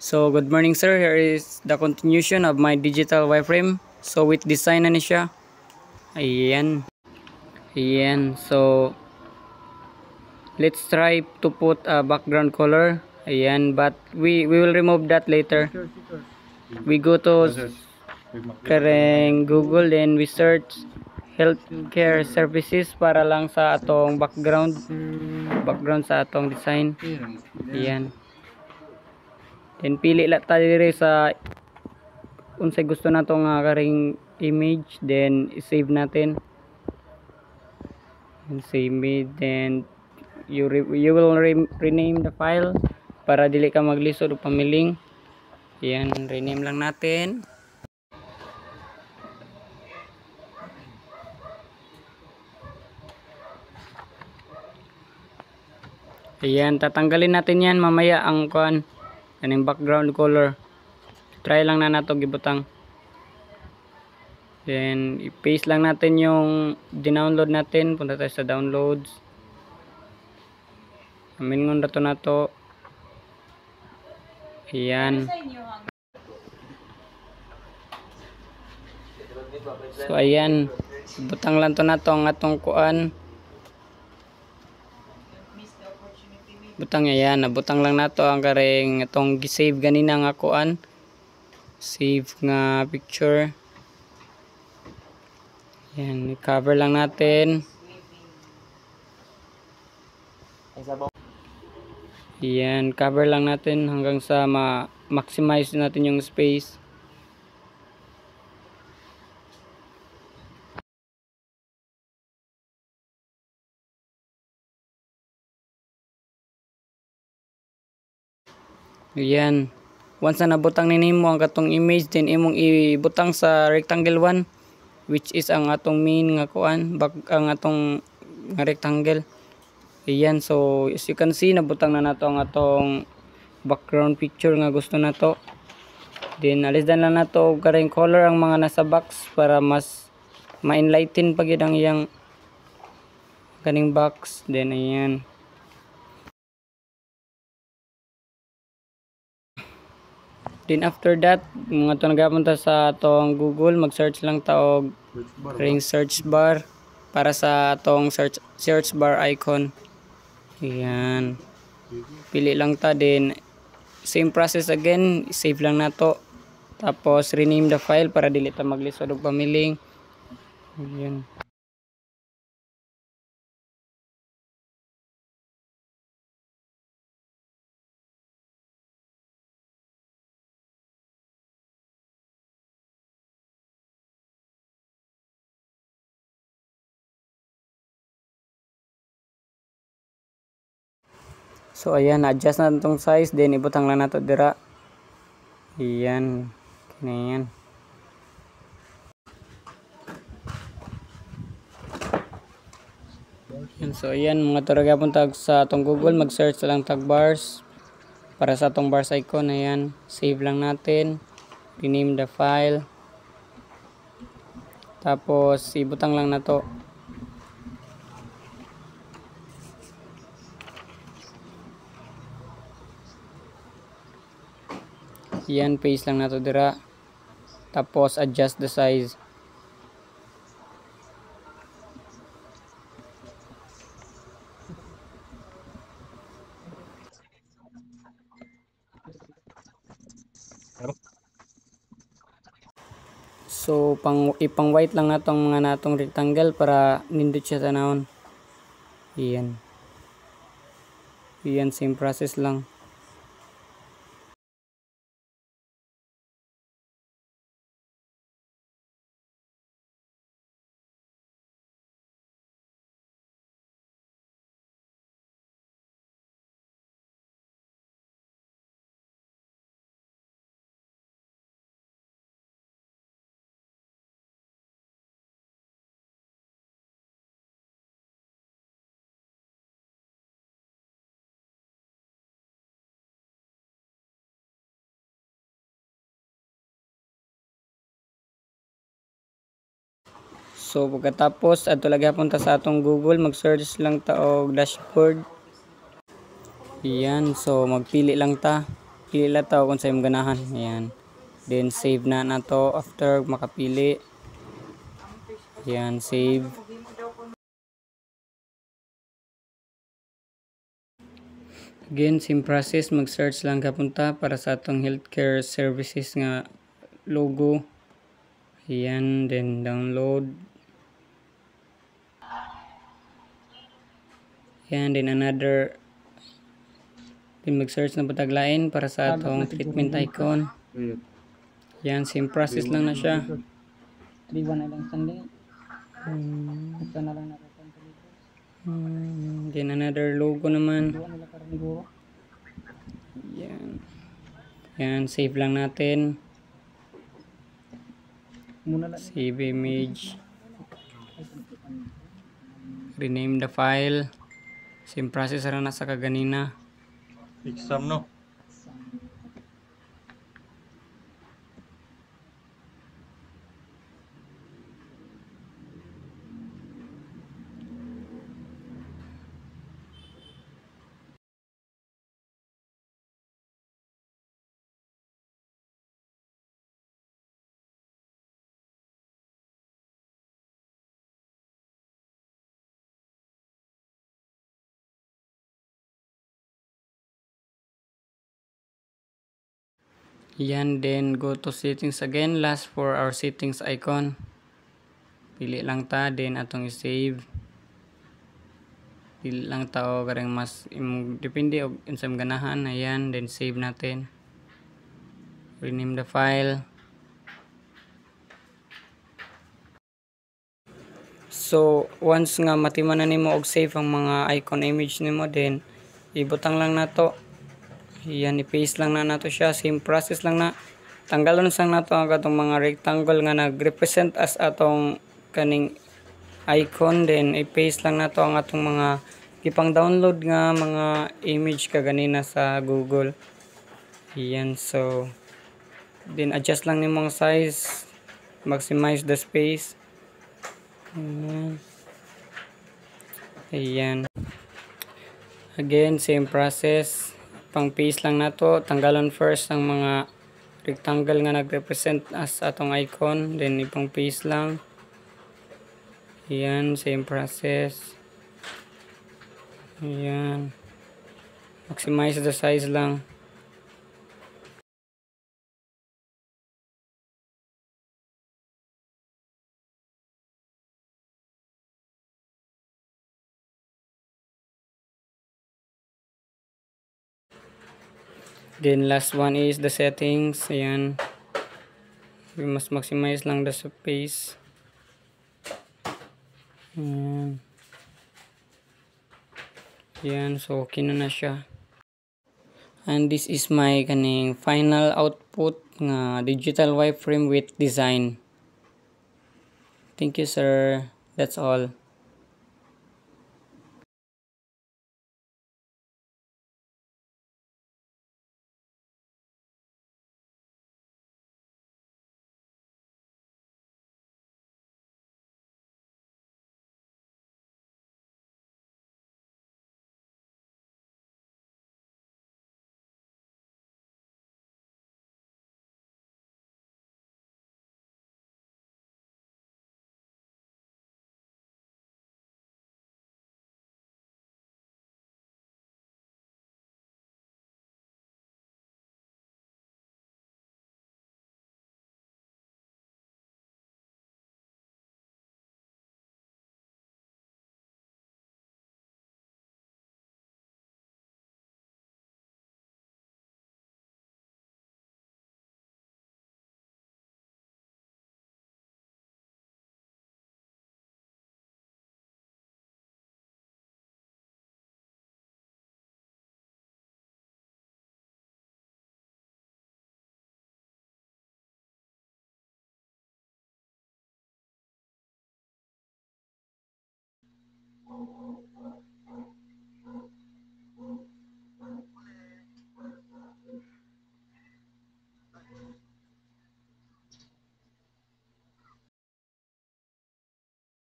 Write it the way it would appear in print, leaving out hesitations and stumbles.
So, good morning sir. Here is the continuation of my digital wireframe. So, with design na ni siya. Ayan. Ayan. So, let's try to put a background color. Ayan. But we will remove that later. We go to kareng Google, then we search healthcare services para lang sa atong background sa atong design. Ayan. Then pili lang tayo dire sa unsay gusto nato nga karing image, then save natin. And save it, then you will rename the file para dili ka maglisod o pamiling. Ayan, rename lang natin. Ayan, tatanggalin natin yan mamaya ang kuan, kaning background color. Try lang na nato gibutang. Then i-paste lang natin yung dinownload natin. Punta tayo sa downloads. Amingon dato nato. Ayan. So ayan, butang lang to nato ang atong kuan. Butang ayan, nabutang lang nato ang karing atong gi-save ganina nga kuan. Save nga picture. Ayan, i-cover lang natin. Ayan, cover lang natin hanggang sa ma-maximize natin yung space. Ayan. Once na nabutang ninimo ang katong image, then imong ibutang sa rectangle 1, which is ang atong main nga kuan, ang atong nga rectangle. Ayan, so as you can see, nabutang na nato ang atong background picture nga gusto nato. Then alisdan lang nato karing color ang mga nasa box para mas ma-enlighten pag ang iyang kaning box. Then ayan. Then after that, mga to nagapunta sa atong Google, mag-search lang ta og ring search bar para sa atong search bar icon. Ayan. Pili lang ta, din same process again, save lang nato. Tapos rename the file para dili ta maglisod og pamiling. Ayan. So ayan, adjust na itong size, then ibutang lang nato dira. Ayan. Kinayan. So ayan, mga turaga puntag sa atong Google, mag-search lang tag bars para sa atong bars icon. Ayan, save lang natin, rename the file, tapos ibutang lang nato. Ayan, paste lang nato dira, tapos adjust the size. So ipang white lang natong mga natong rectangle para nindot siya tanawon. Ayan. Ayan, same process lang. So pagkatapos adto lagi punta sa atong Google, mag-search lang ta og dashboard. Ayan, so magpili lang ta. pili lang to kung sa imong ganahan. Ayan. Then save na nato after makapili. Ayan, save. Again, same process, mag-search lang kapunta para sa atong healthcare services nga logo. Ayan, then download. Ayan, then another. Then mag-search na pataglain para sa atong treatment icon. Ayan, same process lang na siya. Then another logo naman. Ayan. Ayan, save lang natin. Save image. Rename the file. Same process na nasa kaganina. Exam no. Yan, then go to settings again. Last for our settings icon. Pili lang ta, then atong i-save. Pili lang ta o karang mas depende o sa ganahan. Ayan, then save natin. Rename the file. So once nga matiman na nimo og save ang mga icon image nimo, then ibutang lang nato. Yan, i-paste lang na nato siya. Same process lang na. Tanggalon sang nato ang katong mga rectangle nga nag-represent as atong kaning icon. Then i-paste lang nato ang atong mga ipang download nga mga image kaganina sa Google. Yan, so then adjust lang nimo ang size. Maximize the space. Ayan. Again, same process. Pang paste lang nato, tanggalan first ang mga rectangle nga nag-represent as atong icon, then ipang paste lang. Ayan, same process. Ayan, maximize the size lang. Then last one is the settings. Ayan, we must maximize lang the space. Ayan, so okay na siya. And this is my kaning final output nga digital wireframe with design. Thank you, sir. That's all.